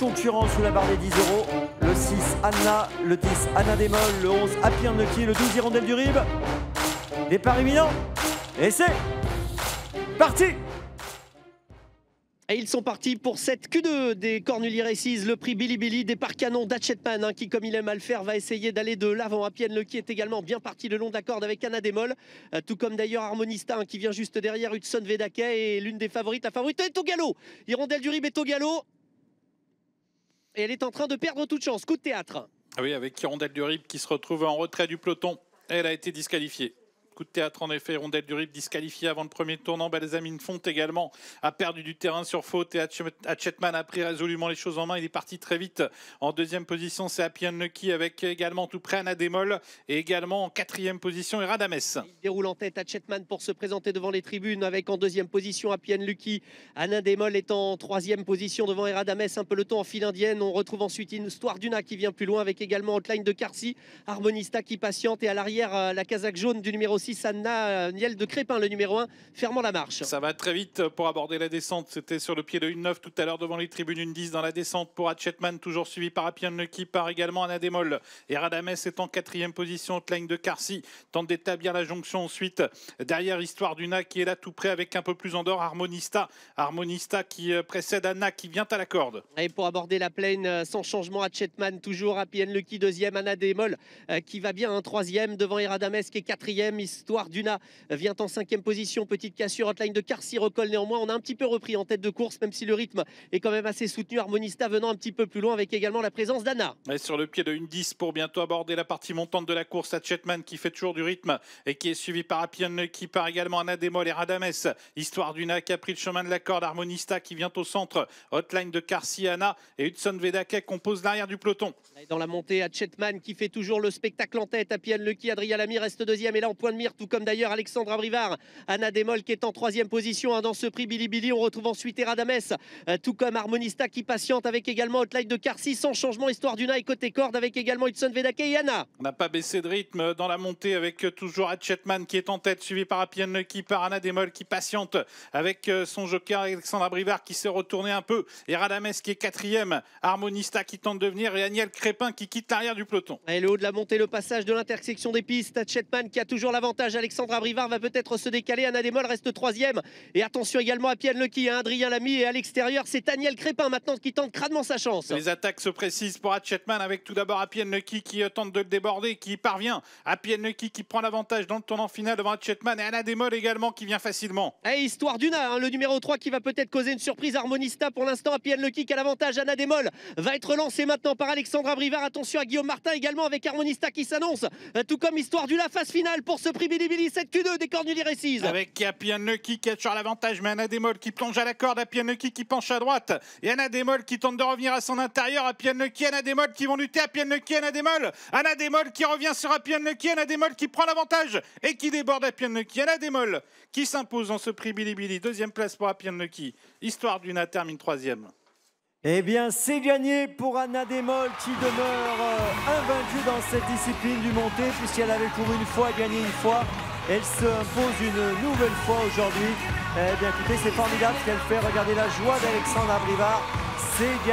concurrents sous la barre des 10 €. Le 6, Anna. Le 10, Anna Démol. Le 11, Happy and Lucky. Le 12, Hirondelle du Rib. Départ imminent. Et c'est parti! Et ils sont partis pour cette Q2 des Cornulier Races, le prix Billy Billy, départ canon d'Hatchetman qui, comme il aime à le faire, va essayer d'aller de l'avant. Happy and Lucky est également bien parti le long de la corde avec Anna Démol, tout comme d'ailleurs Harmonista qui vient juste derrière Hudson Vedake et l'une des favorites, la favorite est au galop. Hirondelle du Rib est au galop et elle est en train de perdre toute chance. Coup de théâtre. Ah oui, avec Hirondelle du Rib qui se retrouve en retrait du peloton. Elle a été disqualifiée. Coup de théâtre en effet, Hirondelle du Rib disqualifiée avant le premier tournant. Balsamine Font également a perdu du terrain sur faute et Hatchetman a pris résolument les choses en main. Il est parti très vite. En deuxième position, c'est Happy and Lucky avec également tout près Anna Démol et également en quatrième position Eradames. Il déroule en tête Hatchetman pour se présenter devant les tribunes avec en deuxième position Happy and Lucky. Anna Démol est en troisième position devant Eradames, un peloton en file indienne. On retrouve ensuite une Histoire d'Una qui vient plus loin avec également Hotline de Carcy, Harmonista qui patiente et à l'arrière la casaque jaune du numéro 6 Anna Niel de Crépin, le numéro 1, fermant la marche. Ça va très vite pour aborder la descente. C'était sur le pied de 1,9 tout à l'heure devant les tribunes, 1,10 dans la descente pour Hatchetman, toujours suivi par Happy and Lucky, par également Anna Démol. Eradames est en quatrième position. Hotline de Carcy tente d'établir la jonction ensuite. Derrière, Histoire d'Una qui est là tout près avec un peu plus en dehors Harmonista. Harmonista qui précède Anna qui vient à la corde. Et pour aborder la plaine sans changement, Hatchetman toujours, Happy and Lucky deuxième, Anna Démol qui va bien un troisième devant Eradames qui est quatrième. Histoire d'Una vient en cinquième position. Petite cassure, Hotline de Carcy recolle néanmoins. On a un petit peu repris en tête de course, même si le rythme est quand même assez soutenu. Harmonista venant un petit peu plus loin avec également la présence d'Anna. Sur le pied de 1,10 pour bientôt aborder la partie montante de la course. Hatchetman qui fait toujours du rythme et qui est suivi par Happy and Lucky, par également Anna Démol et Eradames. Histoire d'Una qui a pris le chemin de la corde. Harmonista qui vient au centre. Hotline de Carcy, Anna et Hudson Vedake composent l'arrière du peloton. Et dans la montée, Hatchetman qui fait toujours le spectacle en tête. Happy and Lucky, Adrien Lamy reste deuxième et là en point de mire, tout comme d'ailleurs Alexandre Abrivard. Anna Démol qui est en troisième position dans ce prix Billy Billy. On retrouve ensuite Eradames, tout comme Harmonista qui patiente avec également Hotline de Carcy sans changement. Histoire d'Una et côté corde avec également Hudson Vedake et Anna. On n'a pas baissé de rythme dans la montée avec toujours Hatchetman qui est en tête, suivi par Happy and Lucky, par Anna Démol qui patiente avec son joker Alexandre Abrivard qui s'est retourné un peu. Eradames qui est quatrième, Harmonista qui tente de venir et Aniel Crépin qui quitte l'arrière du peloton. Et le haut de la montée, le passage de l'intersection des pistes. Hatchetman qui a toujours l'avantage. Alexandre Abrivard va peut-être se décaler. Anna Démol reste troisième. Et attention également à Happy and Lucky, Adrien Lamy et à l'extérieur, c'est Aniel Crépin maintenant qui tente crânement sa chance. Les attaques se précisent pour Hatchetman avec tout d'abord Happy and Lucky qui tente de le déborder, qui parvient. Happy and Lucky qui prend l'avantage dans le tournant final devant Hatchetman et Anna Démol également qui vient facilement. Et Histoire d'Una, le numéro 3 qui va peut-être causer une surprise. Harmonista pour l'instant, Happy and Lucky qui a l'avantage. Anna Démol va être lancé maintenant par Alexandre Abrivard. Attention à Guillaume Martin également avec Harmonista qui s'annonce, tout comme Histoire d'Una, phase finale pour ce prix Billy Billy, cette Q2 des Cornulier Races. Avec Happy and Lucky qui a toujours l'avantage, mais Anna Démol qui plonge à la corde, Happy and Lucky qui penche à droite et Anna Démol qui tente de revenir à son intérieur. Happy and Lucky, Anna Démol qui vont lutter. Happy and Lucky, Anna Démol. Anna Démol qui revient sur Happy and Lucky, Anna Démol qui prend l'avantage et qui déborde Happy and Lucky. Anna Démol qui s'impose dans ce prix Billy Billy. Deuxième place pour Happy and Lucky. Histoire d'Una termine troisième. Eh bien, c'est gagné pour Anna Démol qui demeure invaincue dans cette discipline du monté puisqu'elle avait couru une fois, gagné une fois. Elle se impose une nouvelle fois aujourd'hui. Eh bien, écoutez, c'est formidable ce qu'elle fait. Regardez la joie d'Alexandre Abrivard. C'est